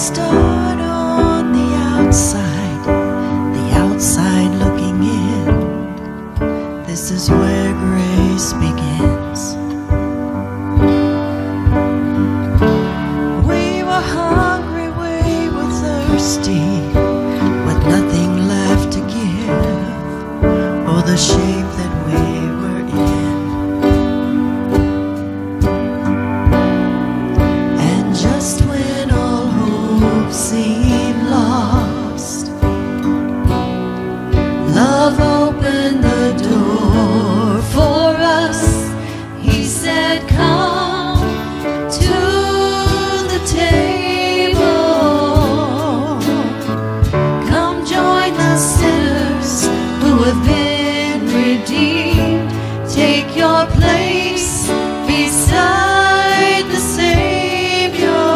start on the outside looking in. This is where grace begins. We were hungry, we were thirsty, with nothing left to give, or the shape that we were in. And just when all hope seemed lost, love opened the door for us. He said, come to the table. Come join the sinners who have been redeemed. Take your place beside the Savior.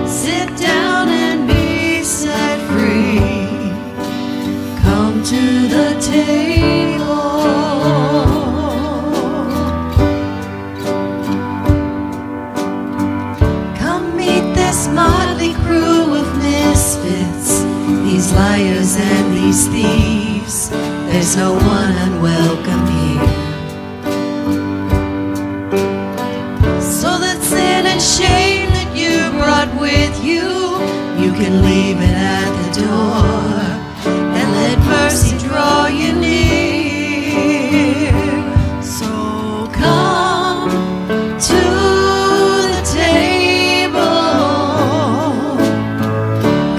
Sit down and be set free. Come to the table. Come meet this motley crew of misfits, these liars and these thieves. There's no one unwelcome here. So that sin and shame that you brought with you, you can leave it at the door, and let mercy draw you near. So come to the table.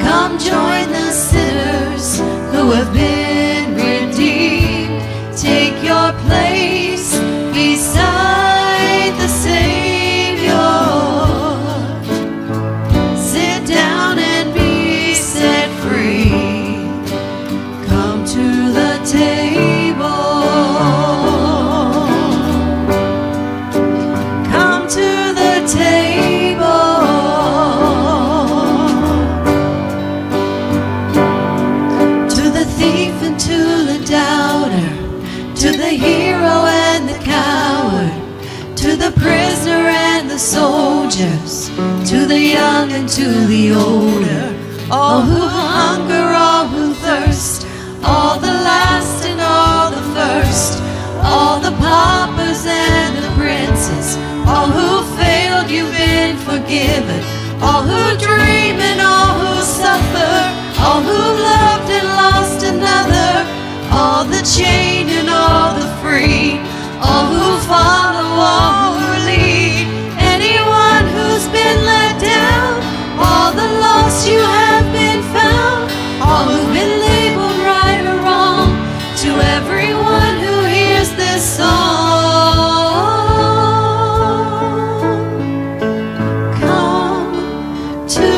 Come join the sinners who have been redeemed. Take your place beside the Savior. Sit down and be set free. Come to the table. Come to the table. To the thief and to the doubter, to the hero and the coward, to the prisoner and the soldiers, to the young and to the older, all who hunger, all who thirst, all the last and all the first, all the paupers and the princes, all who failed, you've been forgiven, all who dream and all who suffer, all who loved and lost another, all the chained and all the free, all who follow, all who lead, anyone who's been let down, all the lost, you have been found, all who've been labeled right or wrong, to everyone who hears this song. Come to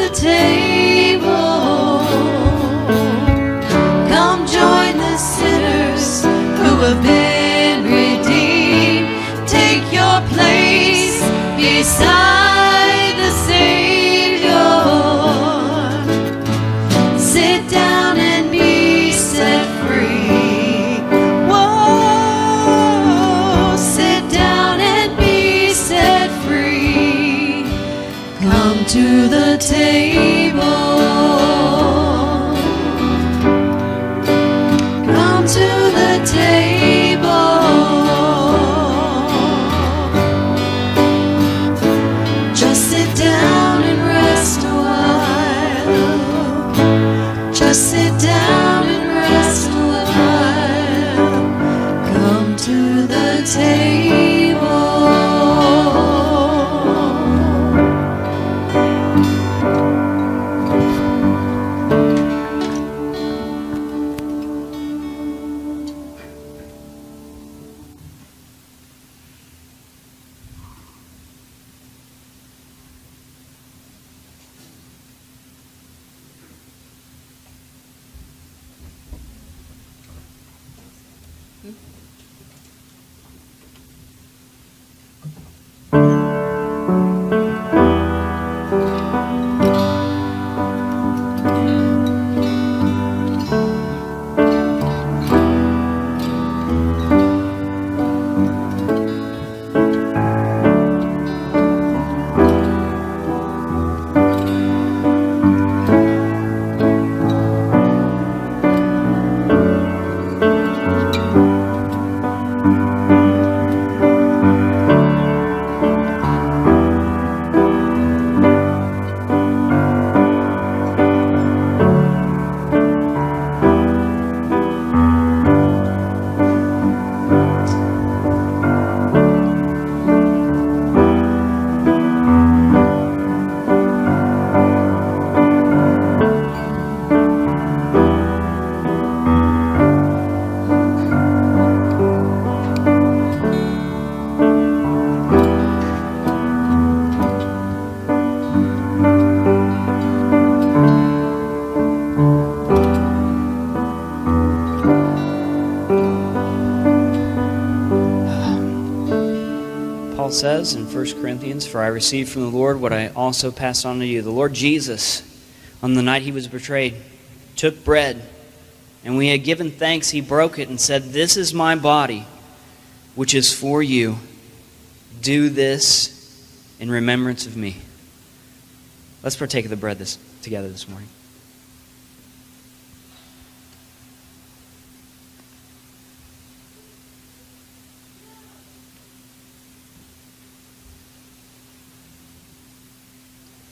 the table. Come join the sinners who have been redeemed. Take your place beside the Savior. Sit down and be set free. Whoa, sit down and be set free. Come to the table. Come to the table. Just sit down and rest a while. Just sit down and rest a while. Come to the table. Paul says in 1 Corinthians, "For I received from the Lord what I also passed on to you." The Lord Jesus, on the night he was betrayed, took bread, and when he had given thanks, he broke it and said, "This is my body, which is for you. Do this in remembrance of me." Let's partake of the bread together this morning.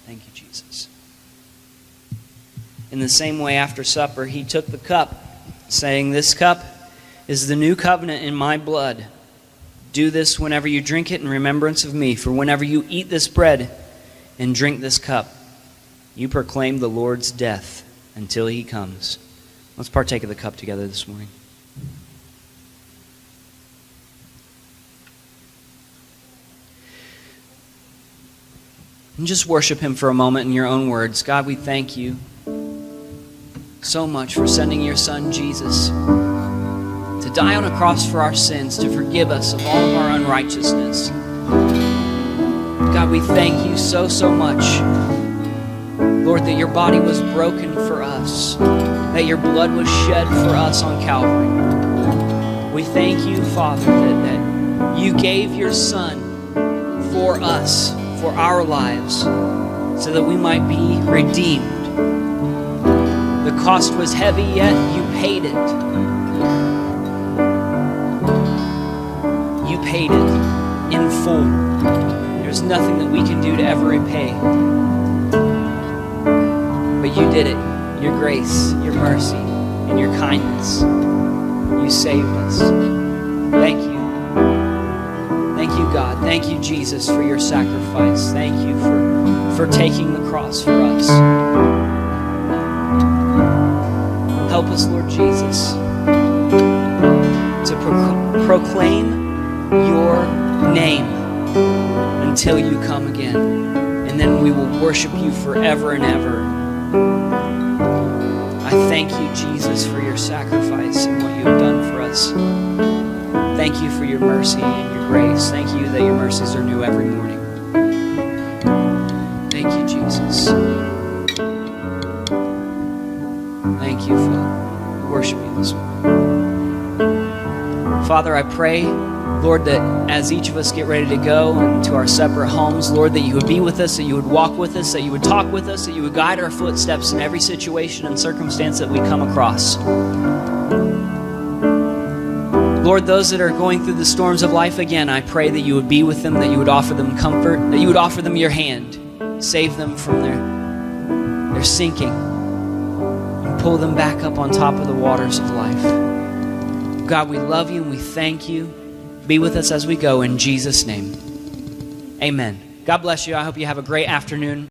Thank you, Jesus. In the same way, after supper, he took the cup, saying, "This cup is the new covenant in my blood. Do this whenever you drink it in remembrance of me. For whenever you eat this bread and drink this cup, you proclaim the Lord's death until he comes." Let's partake of the cup together this morning. And just worship him for a moment in your own words. God, we thank you so much for sending your son, Jesus, to die on a cross for our sins, to forgive us of all of our unrighteousness. God, we thank you so much, Lord, that your body was broken for us, that your blood was shed for us on Calvary. We thank you, Father, that you gave your son for us, for our lives, so that we might be redeemed. The cost was heavy, yet you paid it. You paid it in full. There's nothing that we can do to ever repay. But you did it. Your grace, your mercy, and your kindness. You saved us. Thank you. Thank you, God. Thank you, Jesus, for your sacrifice. Thank you for taking the cross for us. Help us, Lord Jesus, to proclaim your name until you come again. And then we will worship you forever and ever. I thank you, Jesus, for your sacrifice and what you have done for us. Thank you for your mercy and your grace. Thank you that your mercies are new every morning. Thank you, Jesus. Thank you, Father. We worship you this morning. Father, I pray, Lord, that as each of us get ready to go into our separate homes, Lord, that you would be with us, that you would walk with us, that you would talk with us, that you would guide our footsteps in every situation and circumstance that we come across. Lord, those that are going through the storms of life again, I pray that you would be with them, that you would offer them comfort, that you would offer them your hand, save them from their sinking, and pull them back up on top of the waters of life. God, we love you and we thank you. Be with us as we go in Jesus' name. Amen. God bless you. I hope you have a great afternoon.